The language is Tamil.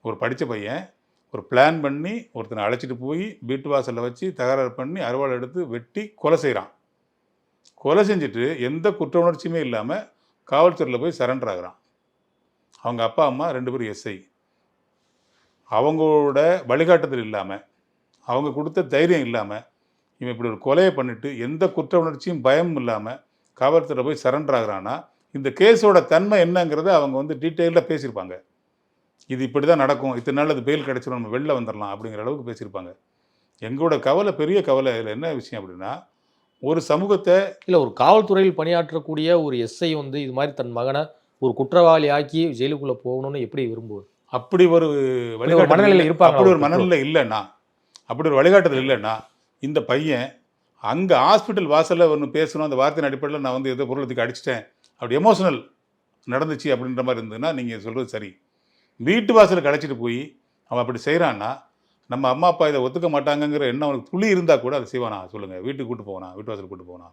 ஒரு படித்த பையன் ஒரு பிளான் பண்ணி ஒருத்தனை அழைச்சிட்டு போய் வீட்டு வாசலில் வச்சு தகராறு பண்ணி அருவாள் எடுத்து வெட்டி கொலை செய்கிறான். கொலை செஞ்சுட்டு எந்த குற்ற உணர்ச்சியுமே இல்லாமல் காவல்துறையில் போய் சரண்டர் ஆகுறான். அவங்க அப்பா அம்மா 2 பேரும் எஸ்ஐ. அவங்களோட வழிகாட்டுதல் இல்லாமல், அவங்க கொடுத்த தைரியம் இல்லாமல், இவன் இப்படி ஒரு கொலையை பண்ணிட்டு எந்த குற்ற உணர்ச்சியும் பயமும் இல்லாமல் காவல்துறையில் போய் சரண்டர் ஆகுறான்னா, இந்த கேஸோட தன்மை என்னங்கிறத அவங்க வந்து டீட்டெயிலாக பேசியிருப்பாங்க. இது இப்படி தான் நடக்கும், இத்தனை நாள் அது பெயில் கிடச்சிடும், நம்ம வெளில வந்துடலாம் அப்படிங்கிற அளவுக்கு பேசியிருப்பாங்க. எங்களோட கவலை, பெரிய கவலை இதில் என்ன விஷயம் அப்படின்னா, ஒரு சமூகத்தை இல்லை, ஒரு காவல்துறையில் பணியாற்றக்கூடிய ஒரு எஸ்ஐ வந்து இது மாதிரி தன் மகனை ஒரு குற்றவாளி ஆக்கி ஜெயிலுக்குள்ளே போகணும்னு எப்படி விரும்புவது? அப்படி ஒரு மனநிலையில் இருப்பாங்க. அப்படி ஒரு மனநிலை இல்லைன்னா, அப்படி ஒரு வழிகாட்டுதல் இல்லைன்னா, இந்த பையன் அங்கே ஹாஸ்பிட்டல் வாசலில் ஒன்று பேசணும், அந்த வார்த்தையின் அடிப்படையில் நான் வந்து ஏதோ பொருளத்துக்கு அடிச்சிட்டேன், அப்படி எமோஷனல் நடந்துச்சு அப்படின்ற மாதிரி இருந்ததுன்னா நீங்கள் சொல்கிறது சரி. வீட்டு வாசலுக்கு அழைச்சிட்டு போய் அவன் அப்படி செய்கிறான்னா, நம்ம அம்மா அப்பா இதை ஒத்துக்க மாட்டாங்கங்கிற எண்ணம் அவனுக்கு துளி இருந்தால் கூட அதை செய்வானா? சொல்லுங்கள். வீட்டுக்கு கூட்டு போவானா? வீட்டு வாசலுக்கு கூட்டு போவானா?